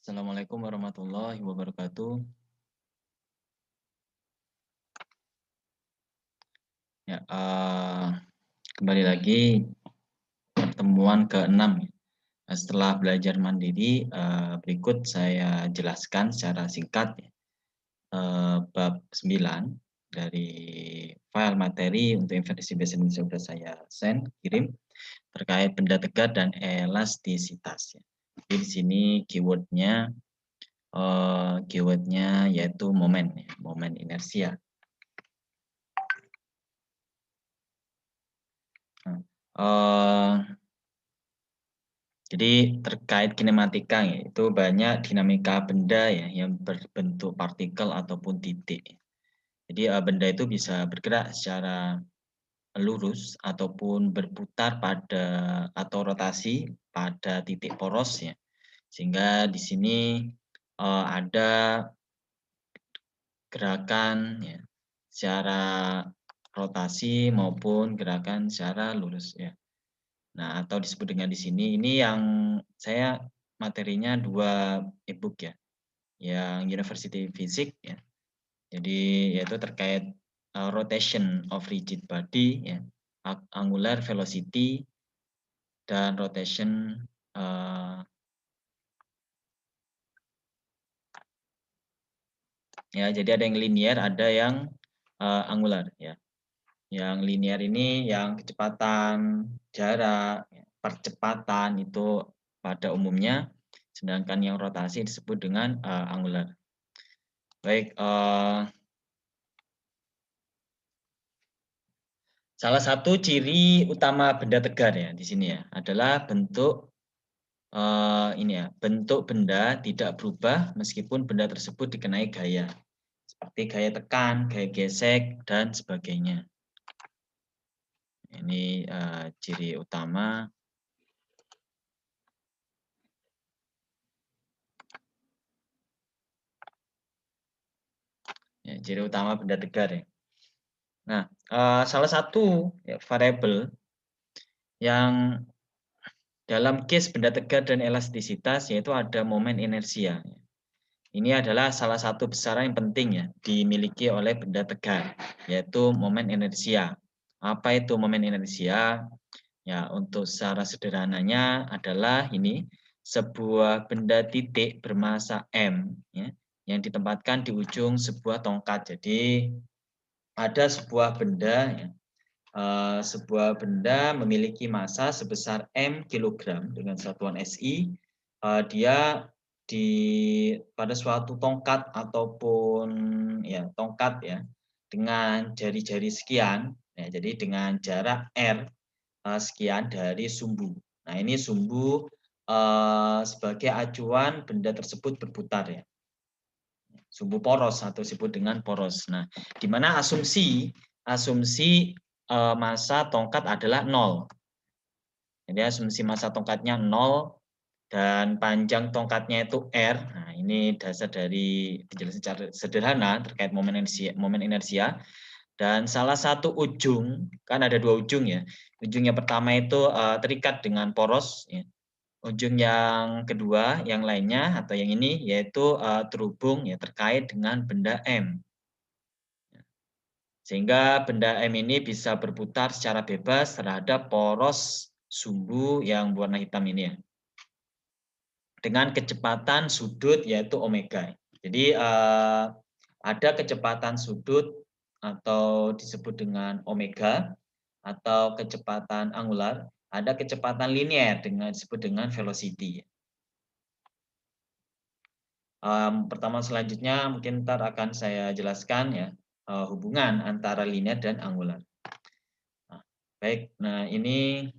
Assalamualaikum warahmatullahi wabarakatuh. Ya, kembali lagi pertemuan ke-6. Setelah belajar mandiri, berikut saya jelaskan secara singkat bab 9 dari file materi untuk versi bahasa Indonesia sudah saya kirim terkait benda tegak dan elastisitas. Jadi di sini keywordnya yaitu momen inersia. Jadi terkait kinematika itu banyak dinamika benda ya yang berbentuk partikel ataupun titik. Jadi benda itu bisa bergerak secara lurus ataupun berputar atau rotasi pada titik poros ya. Sehingga di sini ada gerakan ya secara rotasi maupun gerakan secara lurus ya. Nah, atau disebut dengan di sini, ini yang saya materinya 2 e-book ya, yang University Physics ya. Jadi yaitu terkait rotation of rigid body ya, angular velocity dan rotation ya, jadi ada yang linear, ada yang angular ya. Yang linear ini yang kecepatan, jarak, ya, percepatan itu pada umumnya, sedangkan yang rotasi disebut dengan angular. Baik, salah satu ciri utama benda tegar ya di sini ya adalah bentuk bentuk benda tidak berubah meskipun benda tersebut dikenai gaya seperti gaya tekan, gaya gesek dan sebagainya. Ini ciri utama. Ya, ciri utama benda tegar ya. Nah, salah satu variabel yang dalam case benda tegar dan elastisitas yaitu ada momen inersia. Ini adalah salah satu besaran yang penting ya dimiliki oleh benda tegar, yaitu momen inersia. Apa itu momen inersia? Ya, untuk secara sederhananya adalah ini sebuah benda titik bermasa M ya, yang ditempatkan di ujung sebuah tongkat. Jadi ada sebuah benda memiliki massa sebesar M kilogram dengan satuan SI, dia pada suatu tongkat ataupun tongkat ya dengan jari-jari sekian, ya, jadi dengan jarak R sekian dari sumbu. Nah ini sumbu sebagai acuan benda tersebut berputar ya. Sumbu poros atau disebut dengan poros. Nah, di mana asumsi massa tongkat adalah 0. Jadi asumsi massa tongkatnya 0 dan panjang tongkatnya itu R. Nah, ini dasar dari penjelasan secara sederhana terkait momen inersia. Dan salah satu ujung, kan ada 2 ujung ya. Ujung yang pertama itu terikat dengan poros ya. Ujung yang kedua, yang lainnya atau yang ini yaitu terhubung ya terkait dengan benda M. Sehingga benda M ini bisa berputar secara bebas terhadap poros sumbu yang berwarna hitam ini ya. Dengan kecepatan sudut yaitu omega. Jadi ada kecepatan sudut atau disebut dengan omega atau kecepatan angular, ada kecepatan linear disebut dengan velocity. Pertemuan selanjutnya mungkin ntar akan saya jelaskan ya hubungan antara linear dan angular. Nah, baik, nah ini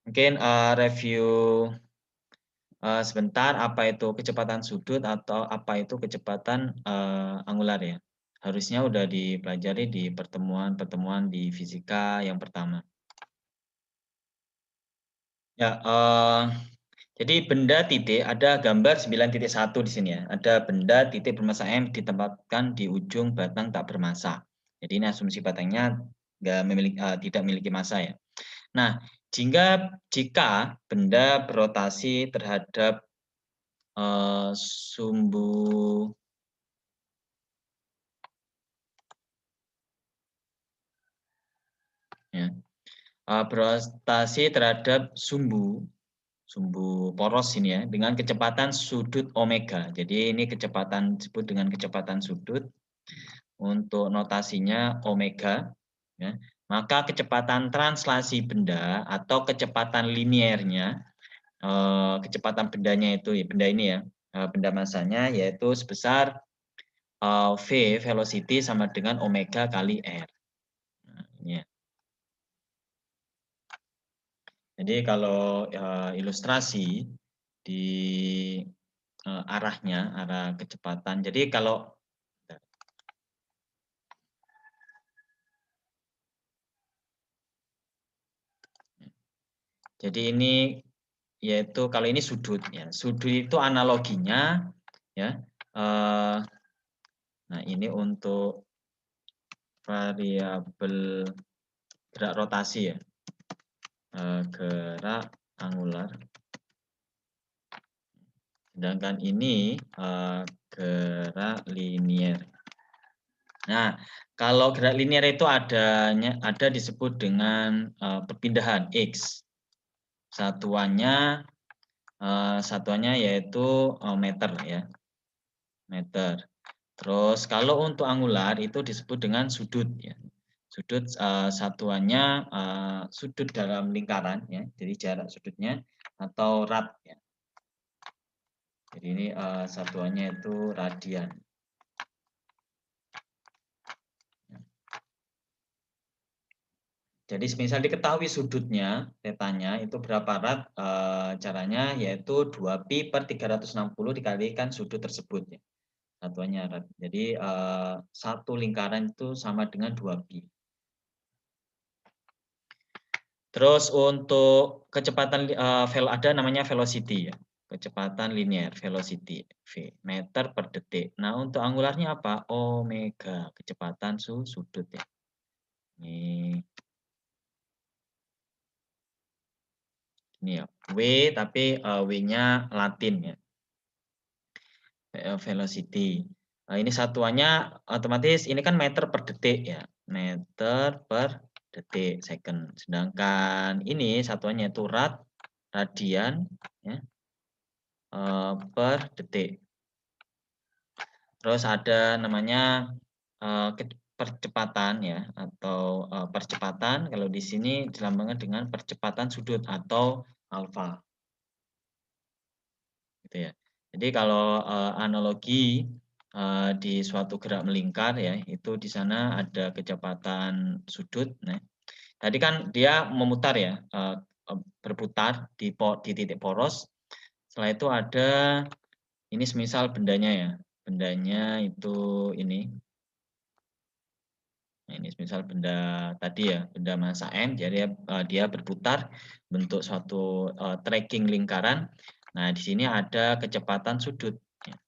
mungkin review sebentar apa itu kecepatan sudut atau apa itu kecepatan angular ya. Harusnya udah dipelajari di pertemuan-pertemuan di fisika yang pertama. Ya, jadi benda titik ada gambar 9.1 di sini ya. Ada benda titik bermassa M ditempatkan di ujung batang tak bermassa. Jadi ini asumsi batangnya tidak memiliki massa ya. Nah, jika benda berotasi terhadap sumbu ya, berotasi terhadap sumbu poros ini ya dengan kecepatan sudut omega. Jadi ini kecepatan disebut dengan kecepatan sudut. Untuk notasinya omega, ya, maka kecepatan translasi benda atau kecepatan liniernya, kecepatan bendanya itu, ya, benda ini ya, benda masanya yaitu sebesar V velocity sama dengan omega kali R. Nah, ini ya. Jadi kalau ilustrasi di arah kecepatan. Jadi kalau ini yaitu kalau ini sudut ya. Sudut itu analoginya ya. Nah, ini untuk variabel gerak rotasi ya. Gerak angular. Sedangkan ini gerak linier. Nah, kalau gerak linier itu ada disebut dengan perpindahan X. Satuannya yaitu meter ya. Meter. Terus kalau untuk angular itu disebut dengan sudut ya. Sudut satuannya sudut dalam lingkaran ya. Jadi jarak sudutnya atau rad ya. Jadi ini satuannya itu radian. Jadi misal diketahui sudutnya, tetanya itu berapa rad, caranya yaitu 2pi per 360 dikalikan sudut tersebut ya. Satuannya rad. Jadi satu lingkaran itu sama dengan 2pi. Terus untuk kecepatan ada namanya velocity ya. Kecepatan linear velocity V meter per detik. Nah, untuk angularnya apa? Omega, kecepatan sudut ya. Ini ya, W tapi W-nya Latin ya. Velocity. Nah, ini satuannya otomatis ini kan meter per detik ya. Meter per detik second. Sedangkan ini satuannya itu radian ya, per detik. Terus ada namanya percepatan ya atau percepatan kalau di sini dilambangkan dengan percepatan sudut atau alfa. Gitu ya. Jadi kalau analogi di suatu gerak melingkar ya, itu di sana ada kecepatan sudut. Nah, tadi kan dia memutar ya, berputar di titik poros. Setelah itu ada ini semisal bendanya ya. Bendanya itu ini. Nah, ini semisal benda tadi ya, benda massa M, jadi dia berputar bentuk suatu tracking lingkaran. Nah, di sini ada kecepatan sudut. Ya.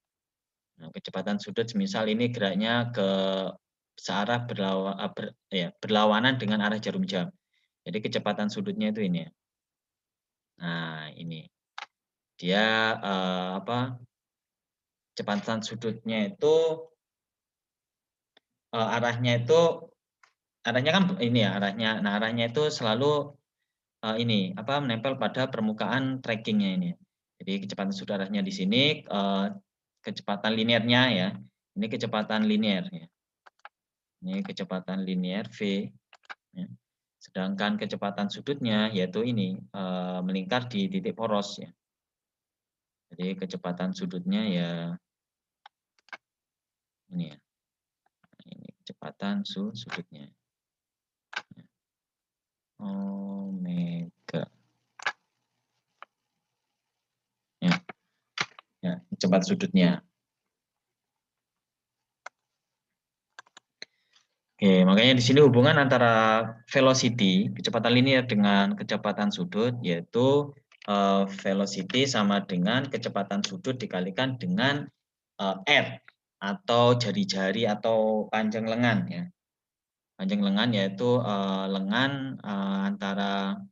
Nah, kecepatan sudut semisal ini geraknya ke searah berlawanan dengan arah jarum jam. Jadi kecepatan sudutnya itu ini ya. Nah, ini. Dia kecepatan sudutnya itu arahnya kan ini ya arahnya. Nah, arahnya itu selalu menempel pada permukaan trackingnya ini. Jadi kecepatan sudut arahnya di sini, kecepatan linearnya ya. Ini kecepatan linear ya. Ini kecepatan linear V. Ya. Sedangkan kecepatan sudutnya yaitu ini melingkar di titik poros ya. Jadi kecepatan sudutnya ya ini ya. Ini kecepatan sudutnya. Omega. Ya. Ya, kecepatan sudutnya. Oke, makanya di sini hubungan antara velocity, kecepatan linear dengan kecepatan sudut, yaitu velocity sama dengan kecepatan sudut dikalikan dengan R atau jari-jari atau panjang lengan ya. Panjang lengan yaitu lengan antara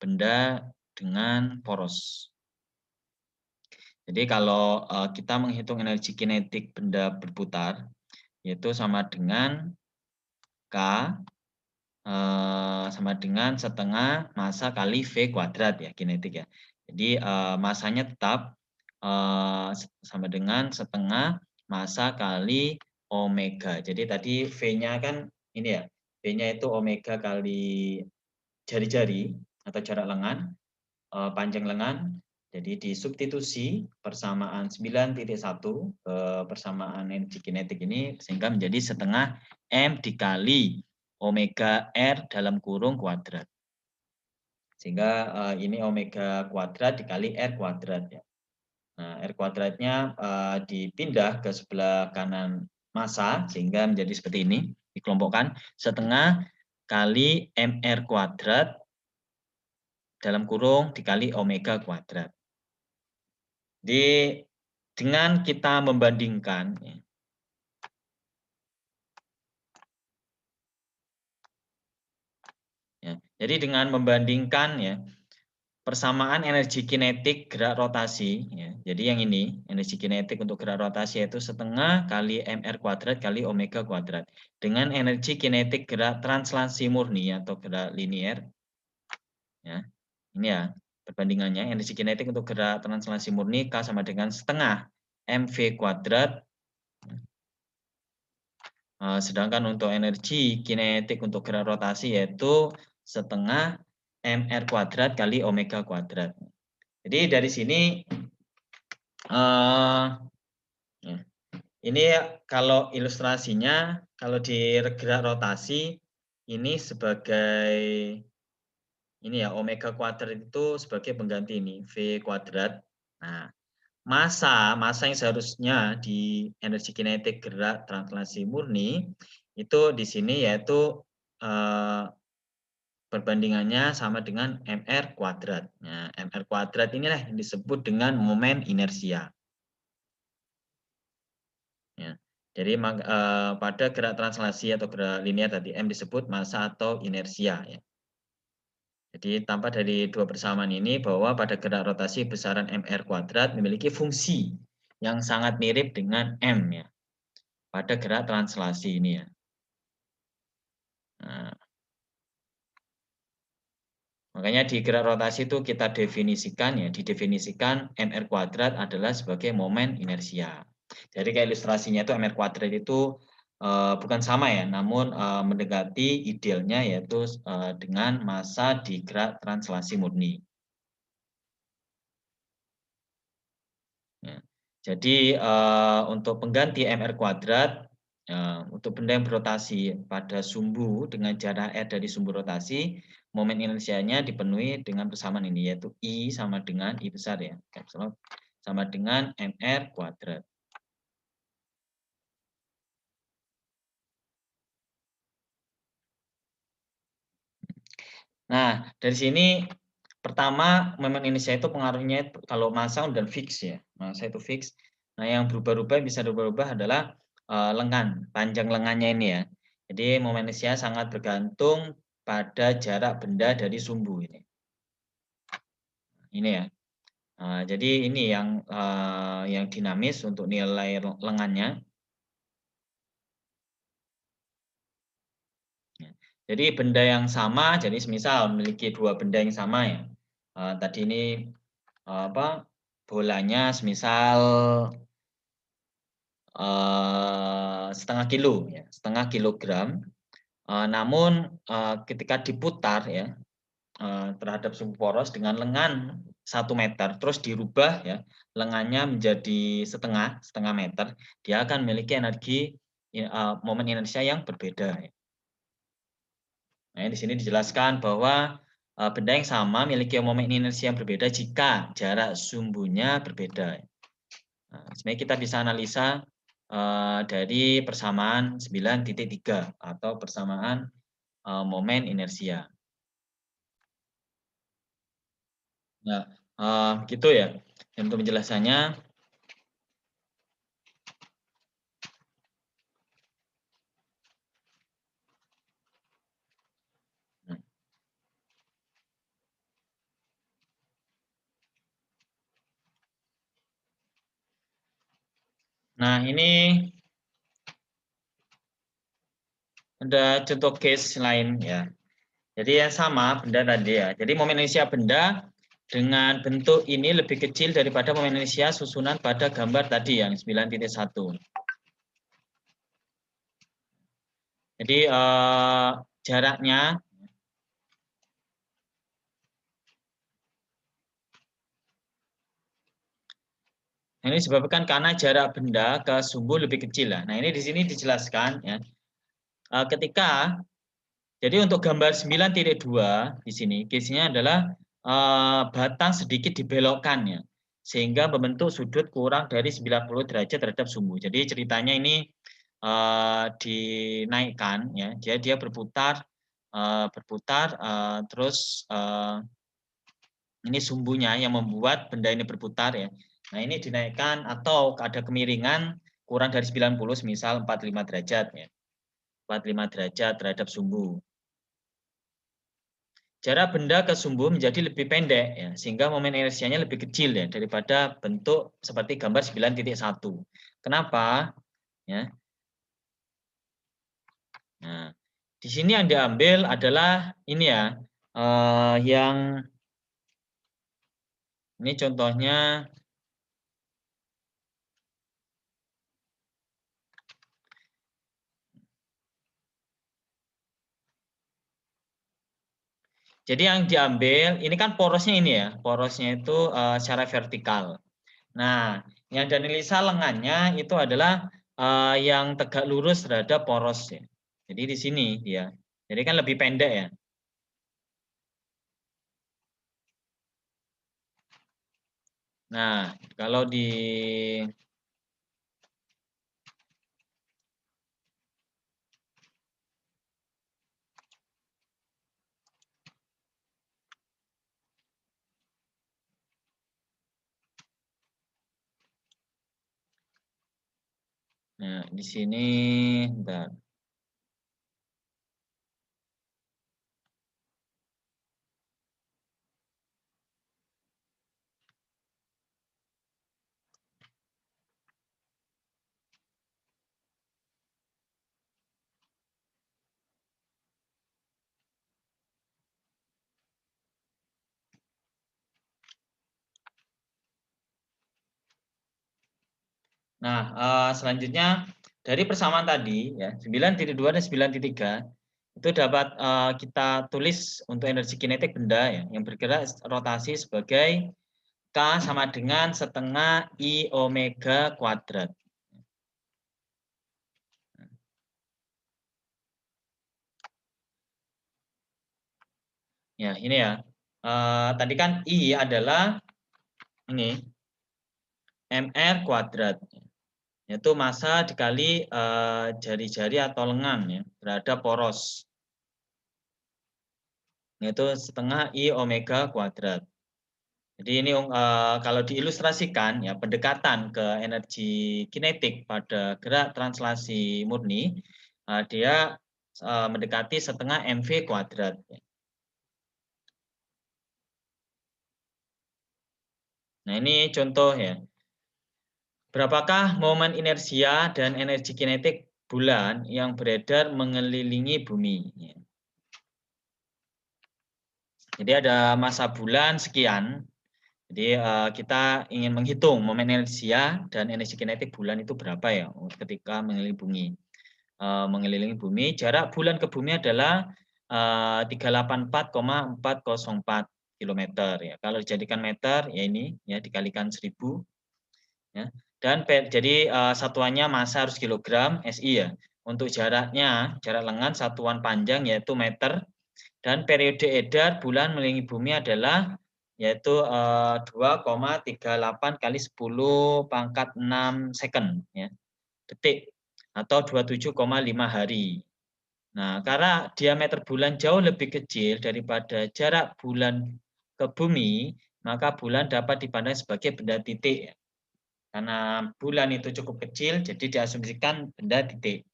benda dengan poros. Jadi kalau kita menghitung energi kinetik benda berputar, yaitu sama dengan K sama dengan setengah massa kali V kuadrat ya, kinetik ya. Jadi massanya tetap sama dengan setengah massa kali omega. Jadi tadi V-nya kan ini ya, V-nya itu omega kali jari-jari atau jarak lengan, panjang lengan. Jadi disubstitusi persamaan 9.1 ke persamaan energi kinetik ini sehingga menjadi setengah M dikali omega R dalam kurung kuadrat. Sehingga ini omega kuadrat dikali R kuadrat ya. Nah, R kuadratnya dipindah ke sebelah kanan massa sehingga menjadi seperti ini, dikelompokkan setengah kali MR kuadrat dalam kurung dikali omega kuadrat. Jadi dengan kita membandingkan ya, jadi dengan membandingkan ya persamaan energi kinetik gerak rotasi ya. Jadi yang ini energi kinetik untuk gerak rotasi yaitu setengah kali mr kuadrat kali omega kuadrat dengan energi kinetik gerak translasi murni atau gerak linier ya. Ini ya perbandingannya energi kinetik untuk gerak translasi murni K sama dengan setengah mv kuadrat. Sedangkan untuk energi kinetik untuk gerak rotasi yaitu setengah mr kuadrat kali omega kuadrat. Jadi dari sini ya, ini kalau ilustrasinya kalau di gerak rotasi ini sebagai ini ya omega kuadrat itu sebagai pengganti ini V kuadrat. Nah, massa yang seharusnya di energi kinetik gerak translasi murni itu di sini yaitu perbandingannya sama dengan mr kuadrat. Nah, mr kuadrat inilah yang disebut dengan momen inersia. Ya. Jadi pada gerak translasi atau gerak linear tadi M disebut massa atau inersia. Ya. Jadi tampak dari dua persamaan ini bahwa pada gerak rotasi besaran mr kuadrat memiliki fungsi yang sangat mirip dengan M ya. Pada gerak translasi ini ya. Nah, makanya di gerak rotasi itu kita definisikan ya, didefinisikan mr kuadrat adalah sebagai momen inersia. Jadi kayak ilustrasinya itu mr kuadrat itu bukan sama ya, namun mendekati idealnya yaitu dengan massa di gerak translasi murni. Ya. Jadi untuk pengganti mr kuadrat untuk benda yang berotasi pada sumbu dengan jarak r dari sumbu rotasi, momen inersianya dipenuhi dengan persamaan ini yaitu I sama dengan I besar ya, sama dengan mr kuadrat. Nah, dari sini pertama momen inersia itu pengaruhnya kalau massa udah fix ya, massa itu fix. Nah, yang berubah-ubah bisa berubah adalah lengan, panjang lengannya ini ya. Jadi momen inersia sangat bergantung pada jarak benda dari sumbu ini. Ini ya. Jadi ini yang dinamis untuk nilai lengannya. Ya. Jadi benda yang sama, jadi semisal memiliki dua benda yang sama ya. Tadi ini apa bolanya semisal setengah kilo ya, setengah kilogram. Namun ketika diputar ya terhadap sumbu poros dengan lengan 1 meter, terus dirubah ya lengannya menjadi setengah meter, dia akan memiliki energi momen inersia yang berbeda. Ya. Nah, di sini dijelaskan bahwa benda yang sama memiliki momen inersia yang berbeda jika jarak sumbunya berbeda. Nah, sebenarnya kita bisa analisa dari persamaan 9.3 atau persamaan momen inersia. Nah, gitu ya. Untuk penjelasannya. Nah, ini ada contoh case lain ya. Jadi yang sama benda tadi ya. Jadi momen inersia benda dengan bentuk ini lebih kecil daripada momen inersia susunan pada gambar tadi yang 9.1. Jadi jaraknya ini disebabkan karena jarak benda ke sumbu lebih kecil. Nah, ini di sini dijelaskan ya. Ketika jadi untuk gambar 9.2 di sini case-nya adalah batang sedikit dibelokkan ya. Sehingga membentuk sudut kurang dari 90 derajat terhadap sumbu. Jadi ceritanya ini dinaikkan ya. Dia berputar terus ini sumbunya yang membuat benda ini berputar ya. Nah, ini dinaikkan atau ada kemiringan kurang dari 90, misal 45 derajat ya. 45 derajat terhadap sumbu. Jarak benda ke sumbu menjadi lebih pendek ya, sehingga momen inersianya lebih kecil ya daripada bentuk seperti gambar 9.1. Kenapa? Ya. Nah, di sini yang diambil adalah ini ya, yang ini contohnya. Jadi yang diambil ini kan porosnya ini ya, porosnya itu secara vertikal. Nah, yang dianalisa lengannya itu adalah yang tegak lurus terhadap poros ya. Jadi di sini dia. Jadi kan lebih pendek ya. Nah, kalau di Nah, di sini bentar. Nah, selanjutnya dari persamaan tadi ya, 9.2 dan 9.3 itu dapat kita tulis untuk energi kinetik benda ya yang bergerak rotasi sebagai K sama dengan setengah I omega kuadrat. Ya, ini ya. Tadi kan I adalah ini mr kuadrat, yaitu massa dikali jari-jari atau lengan ya terhadap poros, yaitu setengah I omega kuadrat. Jadi ini kalau diilustrasikan ya pendekatan ke energi kinetik pada gerak translasi murni, dia mendekati setengah mv kuadrat. Nah, ini contoh ya. Berapakah momen inersia dan energi kinetik bulan yang beredar mengelilingi bumi? Jadi ada masa bulan sekian. Jadi kita ingin menghitung momen inersia dan energi kinetik bulan itu berapa ya ketika mengelilingi bumi. Mengelilingi bumi, jarak bulan ke bumi adalah 384,404 kilometer ya. Kalau dijadikan meter ya ini ya dikalikan 1000 ya. Dan jadi satuannya massa harus kilogram, SI ya. Untuk jaraknya, jarak lengan satuan panjang yaitu meter dan periode edar bulan mengelilingi bumi adalah yaitu 2,38 kali 10 pangkat 6 second ya, detik atau 27,5 hari. Nah, karena diameter bulan jauh lebih kecil daripada jarak bulan ke bumi, maka bulan dapat dipandang sebagai benda titik ya. Karena bulan itu cukup kecil, jadi diasumsikan benda titik.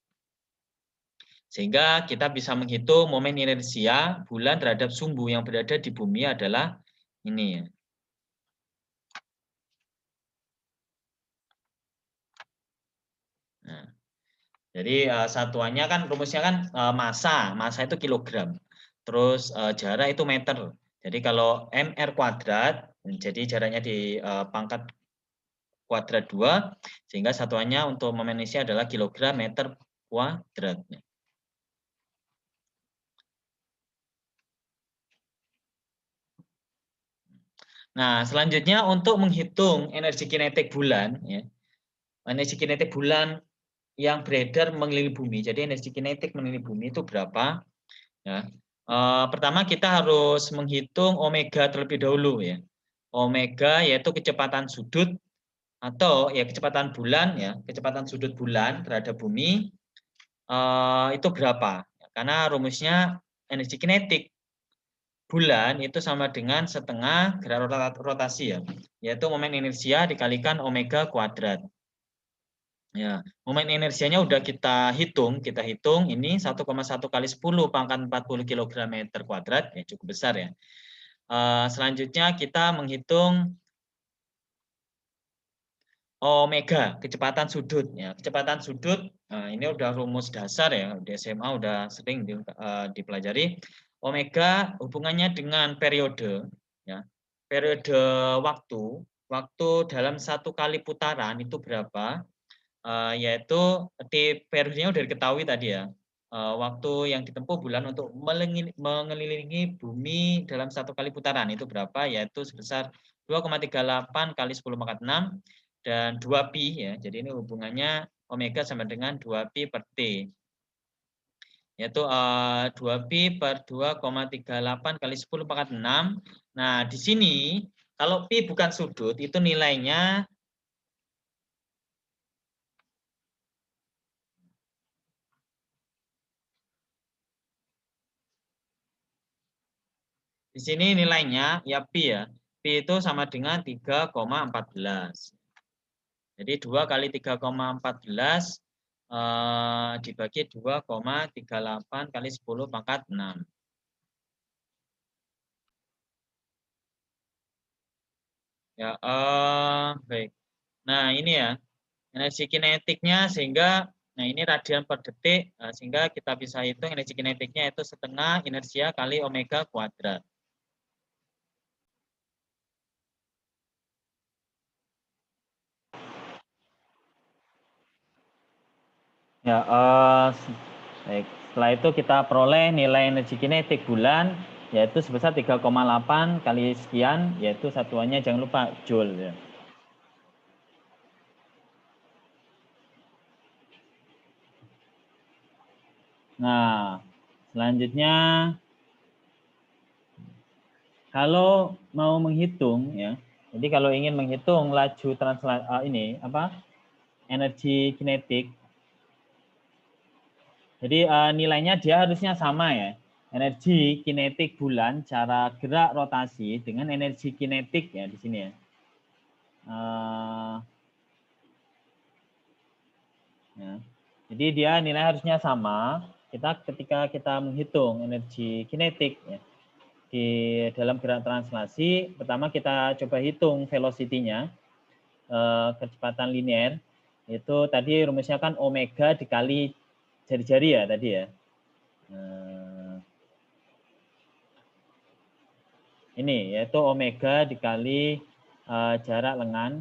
Sehingga kita bisa menghitung momen inersia bulan terhadap sumbu yang berada di bumi adalah ini ya. Jadi satuannya kan rumusnya kan massa itu kilogram. Terus jarak itu meter. Jadi kalau mr kuadrat, jadi jaraknya di pangkat kuadrat 2, sehingga satuannya untuk momen inersia adalah kilogram meter kuadrat. Nah, selanjutnya untuk menghitung energi kinetik bulan, ya, energi kinetik bulan yang beredar mengelilingi bumi. Jadi energi kinetik mengelilingi bumi itu berapa? Ya. Pertama kita harus menghitung omega terlebih dahulu ya. Omega yaitu kecepatan sudut atau ya kecepatan bulan ya, kecepatan sudut bulan terhadap bumi itu berapa? Karena rumusnya energi kinetik bulan itu sama dengan setengah gerak rotasi ya, yaitu momen inersia dikalikan omega kuadrat. Ya, momen inersianya udah kita hitung ini 1,1 kali 10 pangkat 40 kg meter kuadrat, ya cukup besar ya. Selanjutnya kita menghitung omega, kecepatan sudut. Ya, kecepatan sudut, ini udah rumus dasar ya, di SMA udah sering dipelajari. Omega hubungannya dengan periode, ya. Periode waktu dalam satu kali putaran itu berapa? Yaitu di periodenya udah diketahui tadi ya, waktu yang ditempuh bulan untuk mengelilingi bumi dalam satu kali putaran itu berapa? Yaitu sebesar 2,38 kali 10 pangkat 6 dan 2 pi ya. Jadi ini hubungannya omega sama dengan 2 pi per t. Yaitu 2 pi per 2,38 kali 10 pangkat 6. Nah, di sini kalau pi bukan sudut itu nilainya di sini nilainya ya pi ya. Pi itu sama dengan 3,14. Jadi 2 kali 3,14 dibagi 2,38 kali 10 pangkat 6. Ya, baik. Nah, ini ya energi kinetiknya sehingga nah ini radian per detik sehingga kita bisa hitung energi kinetiknya itu setengah inersia kali omega kuadrat. Ya, baik. Setelah itu kita peroleh nilai energi kinetik bulan yaitu sebesar 3,8 kali sekian, yaitu satuannya jangan lupa joule ya. Nah, selanjutnya kalau mau menghitung ya. Jadi kalau ingin menghitung laju energi kinetik. Jadi nilainya dia harusnya sama ya. Energi kinetik bulan cara gerak rotasi dengan energi kinetik ya di sini ya. Ya. Jadi dia nilai harusnya sama. Ketika kita menghitung energi kinetik ya, di dalam gerak translasi, pertama kita coba hitung velocity-nya, kecepatan linear, itu tadi rumusnya kan omega dikali jari-jari ya tadi ya. Ini yaitu omega dikali jarak lengan.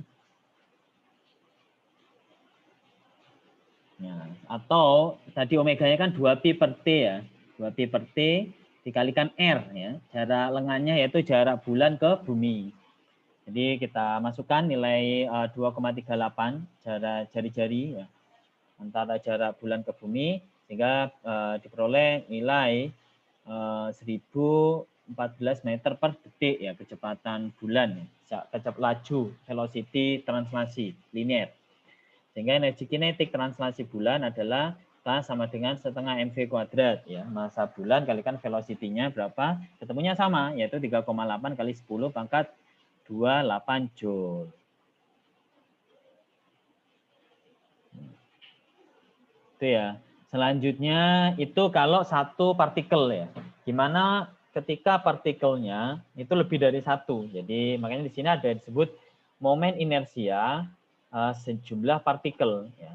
Ya, atau tadi omeganya kan 2 pi per t ya. 2 pi per t dikalikan r ya. Jarak lengannya yaitu jarak bulan ke bumi. Jadi kita masukkan nilai 2,38 jarak jari-jari ya, antara jarak bulan ke bumi sehingga diperoleh nilai 1014 meter per detik ya kecepatan bulan ya. Laju velocity translasi linear. Sehingga energi kinetik translasi bulan adalah K sama dengan setengah mv kuadrat ya. Massa bulan kalikan velocity-nya berapa? Ketemunya sama yaitu 3,8 kali 10 pangkat 28 joule. Itu ya. Selanjutnya itu kalau satu partikel ya. Gimana ketika partikelnya itu lebih dari satu. Jadi makanya di sini ada disebut momen inersia sejumlah partikel ya.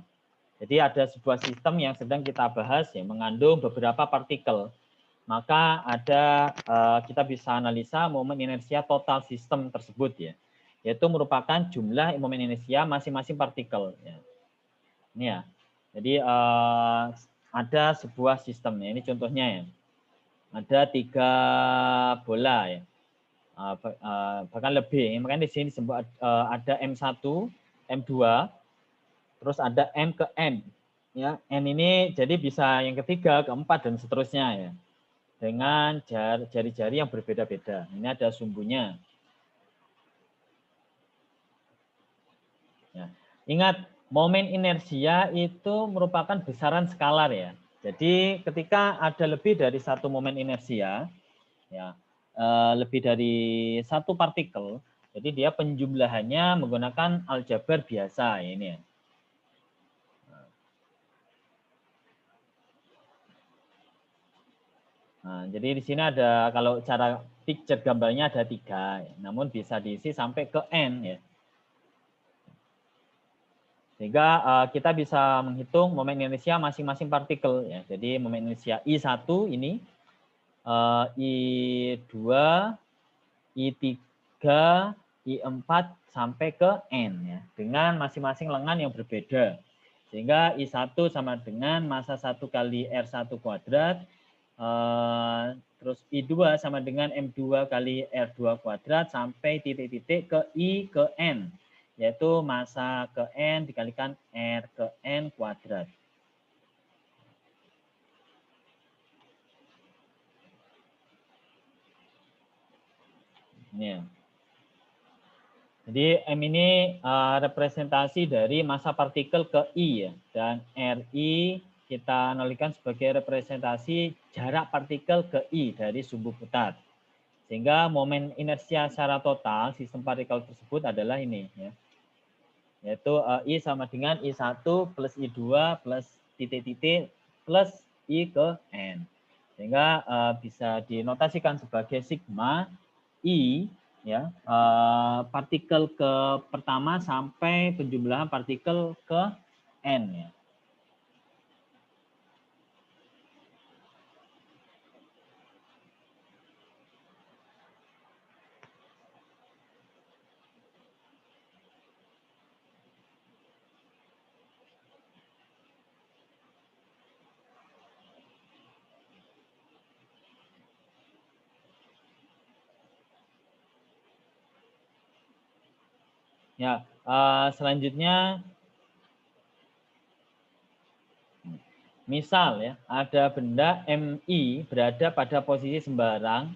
Jadi ada sebuah sistem yang sedang kita bahas ya, mengandung beberapa partikel. Maka kita bisa analisa momen inersia total sistem tersebut ya, yaitu merupakan jumlah momen inersia masing-masing partikel. Ya. Ini ya. Jadi ada sebuah sistem ya. Ini contohnya ya. Ada 3 bola ya. Bahkan lebih. Makanya di sini disebut ada M1, M2, terus ada M ke N. Ya, N ini jadi bisa yang ketiga, keempat dan seterusnya ya. Dengan jari-jari yang berbeda-beda. Ini ada sumbunya. Ya. Ingat, momen inersia itu merupakan besaran skalar ya. Jadi ketika ada lebih dari satu momen inersia, ya lebih dari satu partikel, jadi dia penjumlahannya menggunakan aljabar biasa ya, ini ya. Nah, jadi di sini ada, kalau cara picture gambarnya ada 3, ya. Namun bisa diisi sampai ke N ya. Sehingga kita bisa menghitung momen inersia masing-masing partikel ya. Jadi momen inersia I1 ini, I2, I3, I4 sampai ke N ya, dengan masing-masing lengan yang berbeda. Sehingga I1 sama dengan massa 1 kali R1 kuadrat, terus I2 sama dengan M2 kali R2 kuadrat sampai titik-titik ke I ke N, yaitu massa ke N dikalikan R ke N kuadrat. Ini ya. Jadi M ini representasi dari massa partikel ke I ya, dan RI kita analogikan sebagai representasi jarak partikel ke I dari sumbu putar. Sehingga momen inersia secara total sistem partikel tersebut adalah ini ya. Yaitu I sama dengan I1 plus I2 plus titik-titik plus I ke N. Sehingga bisa dinotasikan sebagai sigma I ya, partikel ke pertama sampai penjumlahan partikel ke N ya. Ya, selanjutnya misal ya, ada benda MI berada pada posisi sembarang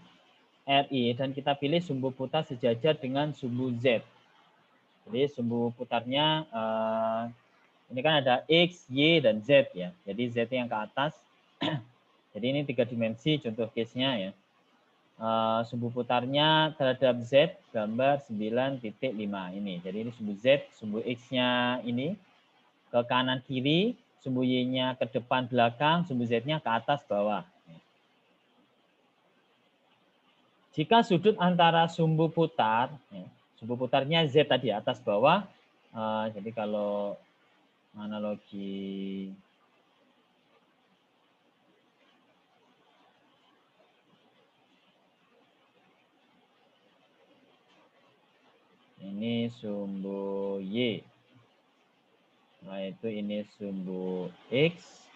RI dan kita pilih sumbu putar sejajar dengan sumbu Z. Jadi sumbu putarnya ini kan ada X, Y, dan Z ya. Jadi Z yang ke atas. Jadi ini 3 dimensi contoh case-nya ya. Sumbu putarnya terhadap Z gambar 9,5 ini. Jadi ini sumbu Z, sumbu X-nya ini ke kanan kiri, sumbu Y-nya ke depan belakang, sumbu Z-nya ke atas bawah. Jika sudut antara sumbu putar, ya, sumbu putarnya Z tadi atas bawah, jadi kalau analogi ini sumbu Y, nah itu ini sumbu X,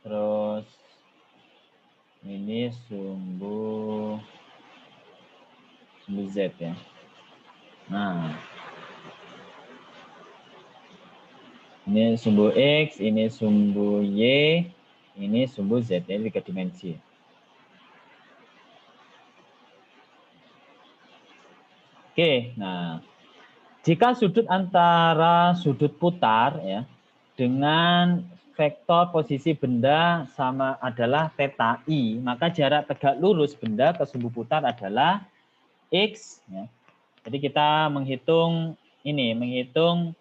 terus ini sumbu Z ya. Nah, ini sumbu X, ini sumbu Y, ini sumbu Z, ini 3 dimensi. Oke, nah jika sudut antara sudut putar ya dengan vektor posisi benda sama adalah theta I, maka jarak tegak lurus benda ke sumbu putar adalah X. Ya. Jadi kita menghitung ini, menghitung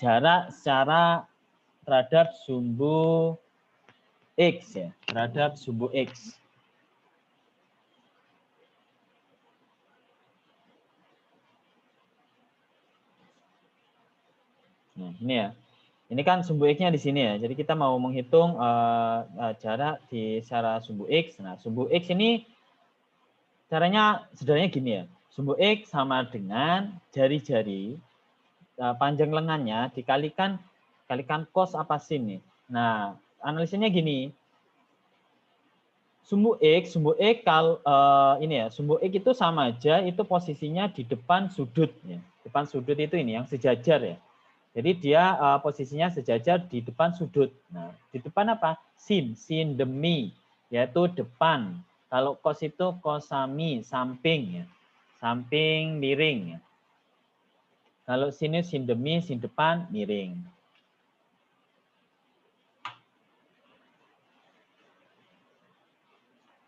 jarak secara terhadap sumbu X ya, terhadap sumbu X. Nah, ini ya. Ini kan sumbu X-nya di sini ya. Jadi kita mau menghitung jarak di secara sumbu X. Nah, sumbu X ini caranya sederhananya gini ya. Sumbu X sama dengan jari-jari panjang lengannya dikalikan cos apa sin nih. Nah, analisanya gini. Sumbu X kalau ini ya, sumbu X itu sama aja itu posisinya di depan sudut ya. Depan sudut itu ini yang sejajar ya. Jadi dia posisinya sejajar di depan sudut. Nah, di depan apa? Sin demi, yaitu depan. Kalau cos itu kosami, samping ya. Samping miring ya. Kalau sinus sin demi, sin depan miring.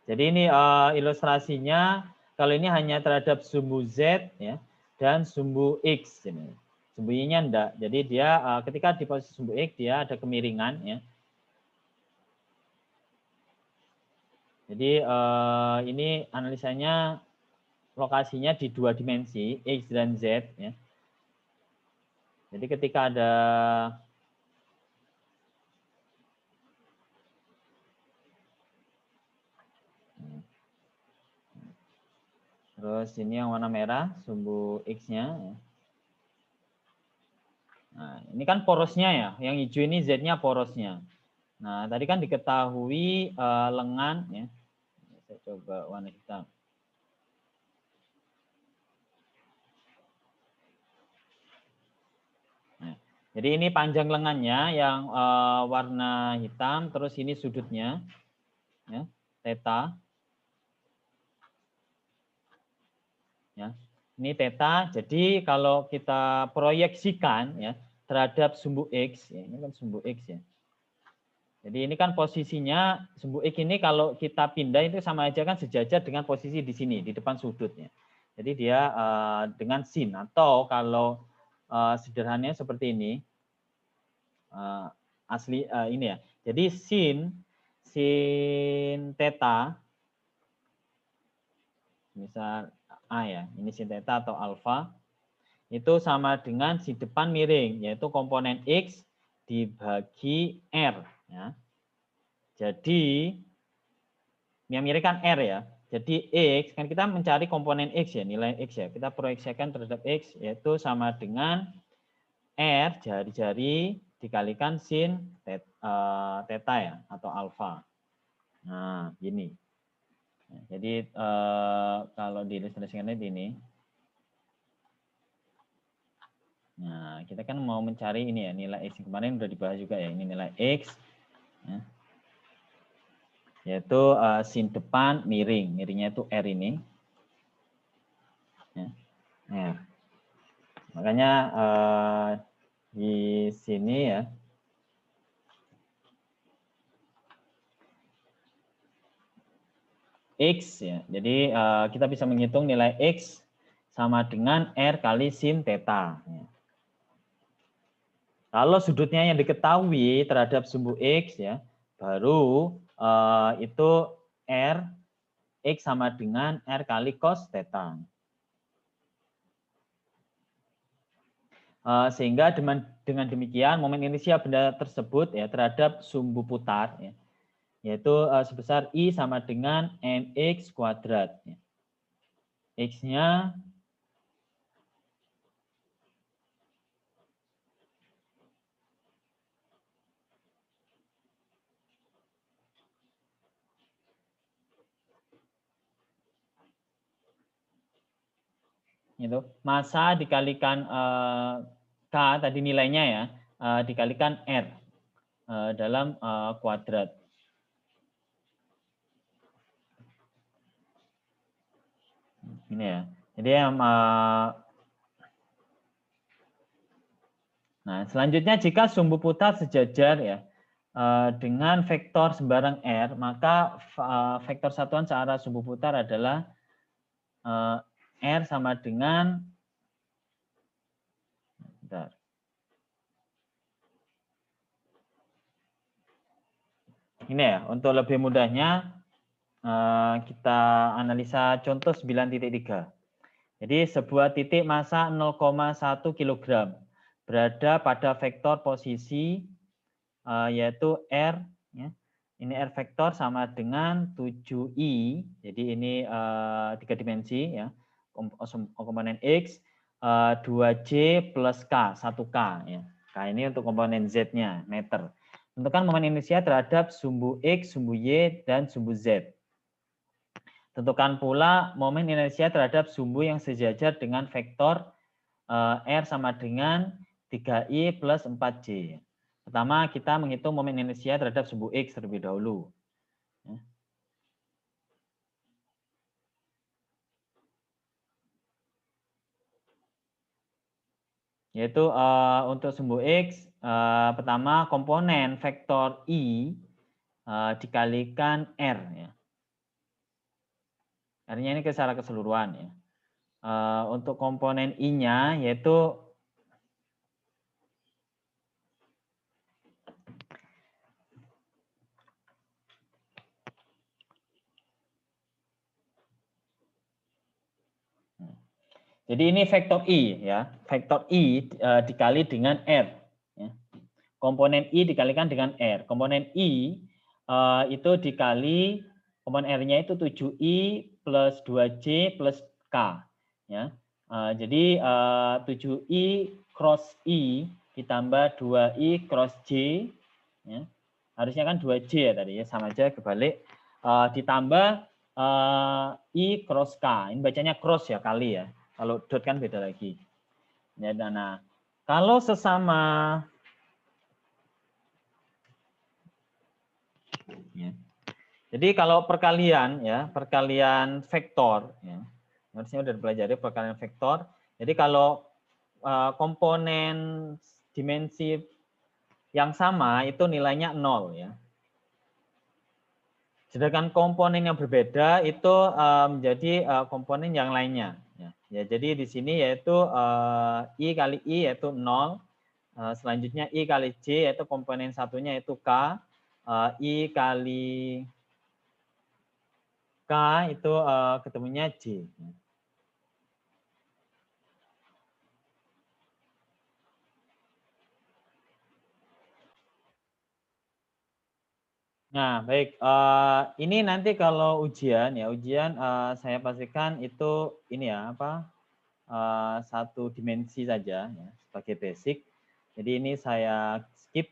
Jadi ini ilustrasinya, kalau ini hanya terhadap sumbu Z ya dan sumbu X ini. Sumbu Y-nya enggak. Jadi dia ketika di posisi sumbu X dia ada kemiringan ya. Jadi ini analisanya lokasinya di 2 dimensi X dan Z ya. Jadi ketika ada terus ini yang warna merah sumbu X-nya ya. Nah, ini kan porosnya ya. Yang hijau ini Z-nya porosnya. Nah, tadi kan diketahui lengan ya. Saya coba warna hitam. Nah, jadi ini panjang lengannya yang warna hitam, terus ini sudutnya ya, theta. Ya. Ini theta. Jadi kalau kita proyeksikan ya terhadap sumbu X, ya, ini kan sumbu X ya. Jadi ini kan posisinya sumbu X ini kalau kita pindah itu sama aja kan sejajar dengan posisi di sini di depan sudutnya. Jadi dia dengan sin atau kalau sederhananya seperti ini asli ini ya. Jadi sin theta misal A ya, ini sin theta atau alfa itu sama dengan si depan miring yaitu komponen X dibagi R ya. Jadi yang miring kan R ya. Jadi X kan kita mencari komponen X ya, nilai X ya. Kita proyeksikan terhadap X yaitu sama dengan R jari-jari dikalikan sin theta ya atau alfa. Nah, gini. Jadi kalau diilustrasikan ini. Nah, kita kan mau mencari ini ya, nilai X. Kemarin udah dibahas juga ya, ini nilai X. Ya. Yaitu sin depan miring. Miringnya itu R ini. Ya. Nah, makanya di sini ya. X ya. Jadi kita bisa menghitung nilai X sama dengan R kali sin theta. Ya. Kalau sudutnya yang diketahui terhadap sumbu X ya, baru itu R X sama dengan R kali cos theta. Sehingga dengan demikian momen inersia benda tersebut ya terhadap sumbu putar ya, yaitu sebesar I sama dengan mx kuadrat. Ya. X-nya itu massa dikalikan K tadi nilainya ya dikalikan R dalam kuadrat. Ini ya. Jadi nah, selanjutnya jika sumbu putar sejajar ya dengan vektor sembarang R, maka vektor satuan searah sumbu putar adalah R sama dengan bentar. Ini ya, untuk lebih mudahnya kita analisa contoh 9.3. Jadi sebuah titik massa 0,1 kg berada pada vektor posisi yaitu R, ya. Ini R vektor sama dengan 7i, jadi ini 3 dimensi, ya, komponen X, 2J plus K, 1K. Ya. K ini untuk komponen Z-nya, meter. Tentukan momen inersia terhadap sumbu X, sumbu Y, dan sumbu Z. Tentukan pula momen inersia terhadap sumbu yang sejajar dengan vektor R sama dengan 3i plus 4j. Pertama, kita menghitung momen inersia terhadap sumbu X terlebih dahulu. Yaitu untuk sumbu X, pertama komponen vektor I dikalikan R. Ya. R-nya ini secara keseluruhan. Ya. Untuk komponen I-nya yaitu jadi ini vektor I, ya, vektor I dikali dengan R. Ya. Komponen I dikalikan dengan R. Komponen I itu dikali komponen R-nya itu 7i plus 2j plus K. Ya. Jadi 7i cross I ditambah 2i cross J. Ya. Harusnya kan 2j ya tadi ya, sama aja kebalik. Ditambah I cross K. Ini bacanya cross ya, kali ya. Kalau dot kan beda lagi. Ya, nah, kalau sesama ya. Jadi kalau perkalian ya, perkalian vektor ya. Harusnya udah dipelajari perkalian vektor. Jadi kalau komponen dimensi yang sama itu nilainya 0 ya. Sedangkan komponen yang berbeda itu menjadi komponen yang lainnya. Ya, jadi di sini yaitu I kali I yaitu 0. Selanjutnya I kali J yaitu komponen satunya yaitu K. I kali K itu ketemunya J. Nah, baik. Ini nanti kalau ujian ya, ujian saya pastikan itu ini ya apa satu dimensi saja ya, sebagai basic. Jadi ini saya skip.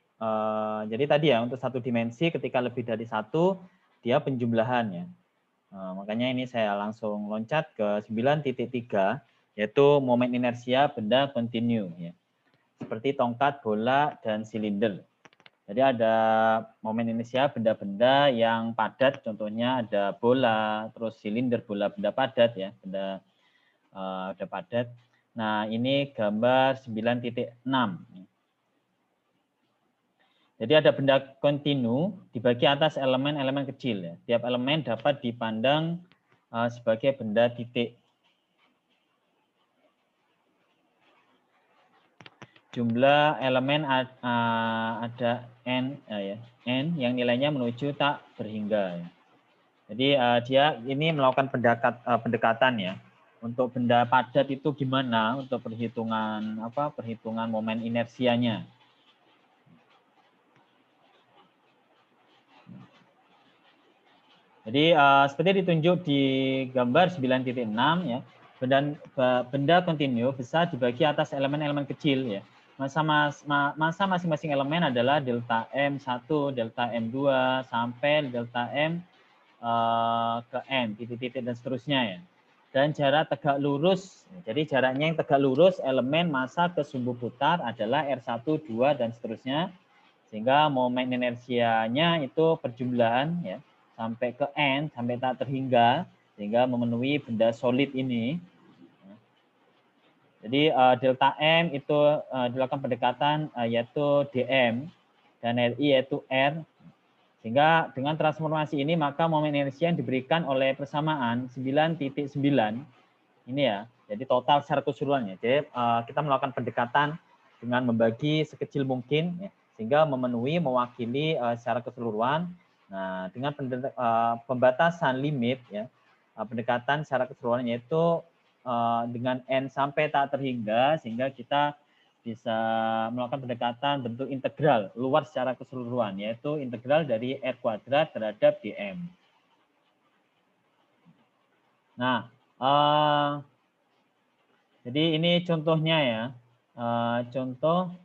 Jadi tadi ya untuk satu dimensi ketika lebih dari satu dia penjumlahan ya. Makanya ini saya langsung loncat ke 9.3 yaitu momen inersia benda kontinu ya. Seperti tongkat, bola, dan silinder. Jadi ada momen inersia benda-benda yang padat, contohnya ada bola, terus silinder, bola benda padat ya, benda padat. Nah, ini gambar 9.6. Jadi ada benda kontinu dibagi atas elemen-elemen kecil ya. Tiap elemen dapat dipandang sebagai benda titik. Jumlah elemen ada n ya, n yang nilainya menuju tak berhingga. Ya. Jadi dia ini melakukan pendekatan ya. Untuk benda padat itu gimana untuk perhitungan momen inersianya. Jadi seperti ditunjuk di gambar 9.6 ya. Benda kontinu bisa dibagi atas elemen-elemen kecil ya. Masa masing-masing elemen adalah delta M1, delta M2 sampai delta M ke N, titik-titik dan seterusnya ya. Dan jarak tegak lurus, jadi jaraknya yang tegak lurus elemen massa ke sumbu putar adalah R1, 2 dan seterusnya. Sehingga momen inersianya itu perjumlahan ya sampai ke N, sampai tak terhingga sehingga memenuhi benda solid ini. Jadi delta M itu dilakukan pendekatan yaitu DM dan RI yaitu R. Sehingga dengan transformasi ini maka momen inersia yang diberikan oleh persamaan 9.9 ini ya. Jadi total secara keseluruhan ya. Jadi kita melakukan pendekatan dengan membagi sekecil mungkin ya, sehingga mewakili secara keseluruhan. Nah, dengan pembatasan limit ya, pendekatan secara keseluruhan yaitu dengan N sampai tak terhingga sehingga kita bisa melakukan pendekatan bentuk integral luar secara keseluruhan, yaitu integral dari R kuadrat terhadap dm. Nah, jadi ini contohnya ya, contoh.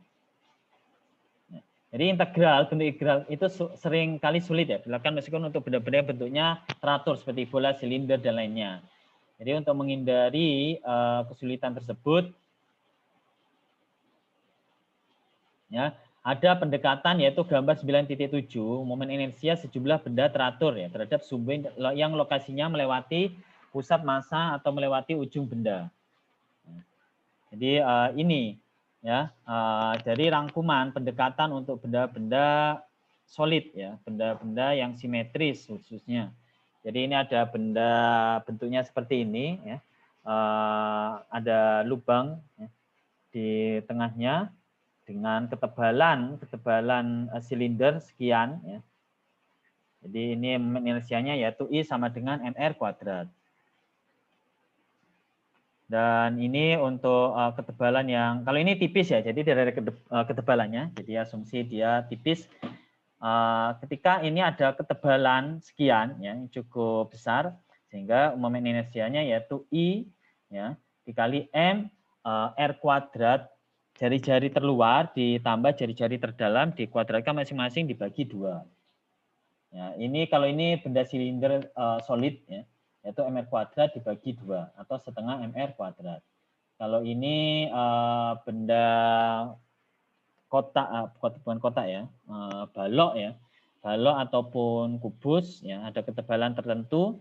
Jadi integral, bentuk integral itu sering kali sulit ya dilakukan meskipun untuk benda-benda yang bentuknya teratur seperti bola, silinder, dan lainnya. Jadi untuk menghindari kesulitan tersebut, ya ada pendekatan yaitu gambar 9.7 momen inersia sejumlah benda teratur ya terhadap sumber yang lokasinya melewati pusat massa atau melewati ujung benda. Jadi ini ya dari rangkuman pendekatan untuk benda-benda solid ya, benda-benda yang simetris khususnya. Jadi ini ada benda bentuknya seperti ini ya, ada lubang ya, di tengahnya dengan ketebalan silinder sekian ya. Jadi ini inersianya yaitu I sama dengan mr kuadrat. Dan ini untuk ketebalan yang, kalau ini tipis ya, jadi dari ketebalannya, jadi asumsi dia tipis. Ketika ini ada ketebalan sekian, ya, yang cukup besar, sehingga momen inersianya yaitu I, ya, dikali M, R kuadrat, jari-jari terluar ditambah jari-jari terdalam dikuadratkan masing-masing dibagi 2. Ya, ini kalau ini benda silinder solid, ya, yaitu mr kuadrat dibagi 2 atau setengah mr kuadrat. Kalau ini benda kotak, bukan kotak ya, balok ya, balok ataupun kubus ya, ada ketebalan tertentu.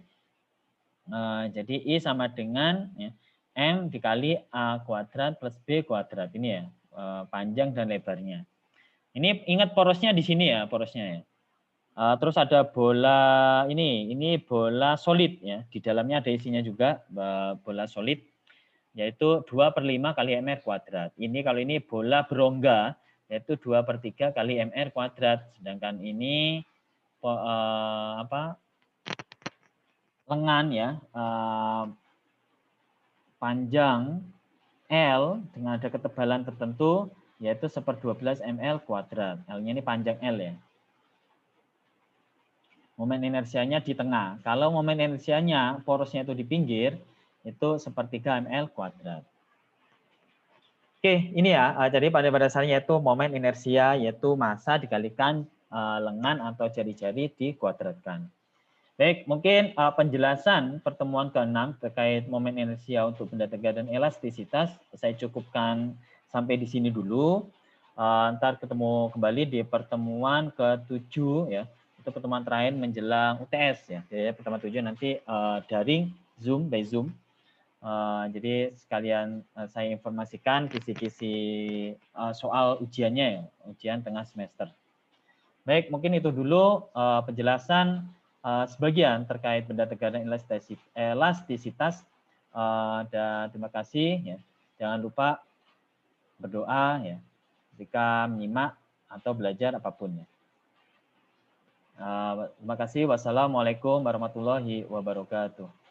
Jadi I sama dengan ya, M dikali A kuadrat plus B kuadrat ini ya, panjang dan lebarnya. Ini ingat porosnya di sini ya, porosnya ya. Terus ada bola ini bola solid ya, di dalamnya ada isinya juga bola solid, yaitu 2/5 kali mr kuadrat. Ini kalau ini bola berongga yaitu 2/3 kali mr kuadrat, sedangkan ini lengan ya, panjang L dengan ada ketebalan tertentu yaitu 1/12 ml kuadrat. L-nya ini panjang L ya. Momen inersianya di tengah. Kalau momen inersianya porosnya itu di pinggir, itu 1/3 ml kuadrat. Oke, ini ya. Jadi pada dasarnya itu momen inersia yaitu massa dikalikan lengan atau jari-jari dikuadratkan. Baik, mungkin penjelasan pertemuan ke-6 terkait momen inersia untuk benda tegak dan elastisitas saya cukupkan sampai di sini dulu. Ntar ketemu kembali di pertemuan ke-7 ya. Itu pertemuan terakhir menjelang UTS ya. Jadi pertemuan 7 nanti daring Zoom by Zoom. Jadi sekalian saya informasikan kisi-kisi soal ujiannya ya, ujian tengah semester. Baik, mungkin itu dulu penjelasan sebagian terkait benda tegak dan elastisitas. Dan terima kasih ya. Jangan lupa berdoa ya ketika menyimak atau belajar apapun ya. Terima kasih. Wassalamualaikum warahmatullahi wabarakatuh.